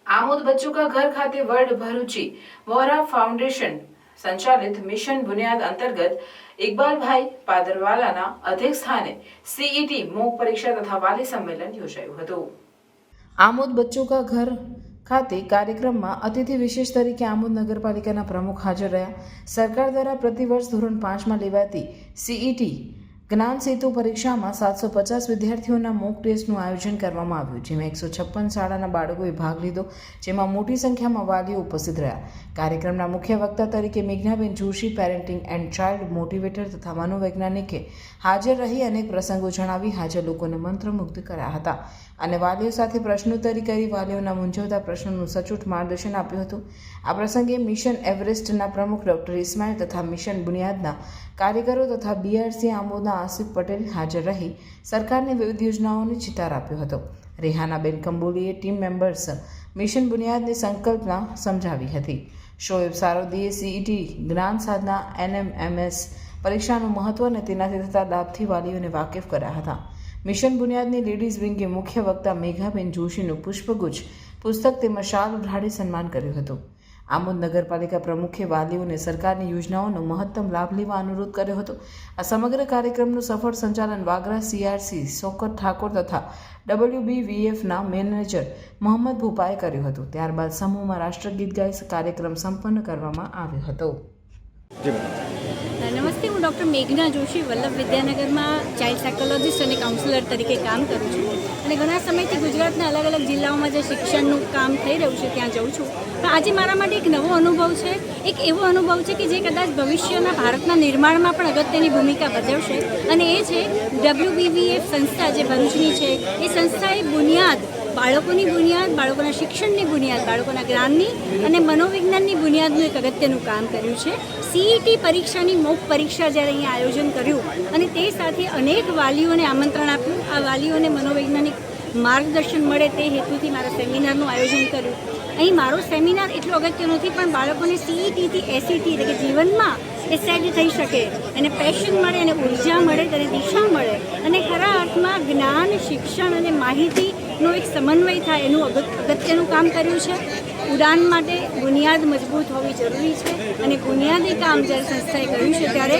आमोद बच्चों का घर खाते वर्ल्ड भरूची वोहरा फाउंडेशन संचालित मिशन बुनियाद अंतर्गत इकबालभाई पादरवालाना अध्यक्षस्थाने सीईटी मोक परीक्षा तथा वाली सम्मेलन योजाયું હતું। आमोद बच्चों का घर खाते कार्यक्रमમાં અતિથિ વિશેષ તરીકે આમોદ નગરપાલિકાના પ્રમુખ હાજર રહ્યા। સરકાર દ્વારા પ્રતિવર્ષ ધોરણ 5માં લેવાતી સીઈટી જ્ઞાન સેતુ પરીક્ષામાં 750 વિદ્યાર્થીઓના મોક ટેસ્ટનું આયોજન કરવામાં આવ્યું, જેમાં 156 શાળાના બાળકોએ ભાગ લીધો, જેમાં મોટી સંખ્યામાં વાલીઓ ઉપસ્થિત રહ્યા। કાર્યક્રમના મુખ્ય વક્તા તરીકે Meghnaben Joshi, parenting and child motivator તથા મનોવૈજ્ઞાનિકે હાજર રહી અનેક પ્રસંગો જણાવી હાજર લોકોને મંત્રમુગ્ધ કર્યા હતા અને વાલીઓ સાથે પ્રશ્નોત્તરી કરી વાલીઓના મૂંઝવતા પ્રશ્નોનું સચોટ માર્ગદર્શન આપ્યું હતું। આ પ્રસંગે મિશન એવરેસ્ટના પ્રમુખ ડોક્ટર ઇસ્માઇલ તથા મિશન બુનિયાદના કાર્યકરો તથા બીઆરસી આમોદના આસિફ પટેલ હાજર રહી સરકારની વિવિધ યોજનાઓને ચિતાર આપ્યો હતો। રેહાનાબેન કંબોલીએ ટીમ મેમ્બર્સ મિશન બુનિયાદની સંકલ્પના સમજાવી હતી। શોએબ સારોદીએ સીઈટી જ્ઞાન સાધના એનએમએમએસ પરીક્ષાનું મહત્વ અને તેનાથી થતા લાભથી વાલીઓને વાકેફ કર્યા હતા। મિશન બુનિયાદની લેડીઝ વિંગે મુખ્ય વક્તા મેઘાબેન જોશીનું પુષ્પગુચ્છ, પુસ્તક તેમજ શાલ ઉઢાડી સન્માન કર્યું હતું। આમોદ નગરપાલિકા પ્રમુખે વાલીઓને સરકારની યોજનાઓનો મહત્તમ લાભ લેવા અનુરોધ કર્યો હતો। આ સમગ્ર કાર્યક્રમનું સફળ સંચાલન વાગરા સીઆરસી શોકત ઠાકોર તથા WBVFના મેનેજર મોહમ્મદ ભૂપાએ કર્યું હતું। ત્યારબાદ સમૂહમાં રાષ્ટ્રગીત ગાઈ કાર્યક્રમ સંપન્ન કરવામાં આવ્યો હતો। નમસ્તે, હું ડૉક્ટર મેઘના જોશી વલ્લભ વિદ્યાનગરમાં ચાઇલ્ડ સાયકોલોજીસ્ટ અને કાઉન્સિલર તરીકે કામ કરું છું અને ઘણા સમયથી ગુજરાતના અલગ અલગ જિલ્લાઓમાં જે શિક્ષણનું કામ થઈ રહ્યું છે ત્યાં જાઉં છું। પણ આજે મારા માટે એક નવો અનુભવ છે, એક એવો અનુભવ છે કે જે કદાચ ભવિષ્યના ભારતના નિર્માણમાં પણ અગત્યની ભૂમિકા ભજવશે અને એ છે WBVF સંસ્થા જે ભરૂચની છે। એ સંસ્થાએ બુનિયાદ, બાળકોની બુનિયાદ, બાળકોના શિક્ષણની બુનિયાદ, બાળકોના જ્ઞાનની અને મનોવિજ્ઞાનની બુનિયાદનું એક અગત્યનું કામ કર્યું છે। સીઈટી પરીક્ષાની મોક પરીક્ષા જ્યારે અહીંયા આયોજન કર્યું અને તે સાથે અનેક વાલીઓને આમંત્રણ આપ્યું, આ વાલીઓને મનોવૈજ્ઞાનિક માર્ગદર્શન મળે તે હેતુથી મારા સેમિનારનું આયોજન કર્યું। અહીં મારો સેમિનાર એટલો અગત્ય નથી, પણ બાળકોને સીઈટીથી એસીટી એટલે કે જીવનમાં એ સેટ થઈ શકે, એને પેશન મળે, એને ઉર્જા મળે, તેને દિશા મળે અને ખરા અર્થમાં જ્ઞાન, શિક્ષણ અને માહિતીનો એક સમન્વય થાય એનું અગત્યનું કામ કર્યું છે। ઉડાન માટે બુનિયાદ મજબૂત હોવી જરૂરી છે અને બુનિયાદી કામ જ્યારે સંસ્થાએ કર્યું છે ત્યારે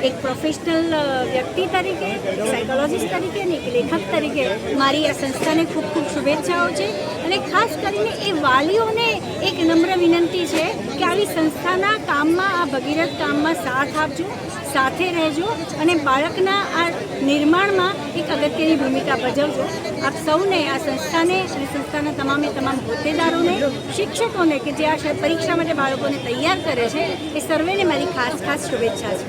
એક પ્રોફેશનલ વ્યક્તિ તરીકે, સાયકોલોજીસ્ટ તરીકે અને એક લેખક તરીકે મારી આ સંસ્થાને ખૂબ ખૂબ શુભેચ્છાઓ છે અને ખાસ કરીને એ વાલીઓને એક નમ્ર વિનંતી છે કે આવી સંસ્થાના કામમાં, આ ભગીરથ કામમાં સાથ આપજો, સાથે રહેજો અને બાળકના આ નિર્માણમાં એક અગત્યની ભૂમિકા ભજવજો। આપ સૌને, આ સંસ્થાને અને સંસ્થાના તમામે તમામ હોદ્દેદારોને, શિક્ષકોને કે જે આ પરીક્ષા માટે બાળકોને તૈયાર કરે છે, એ સર્વેને મારી ખાસ શુભેચ્છા છે।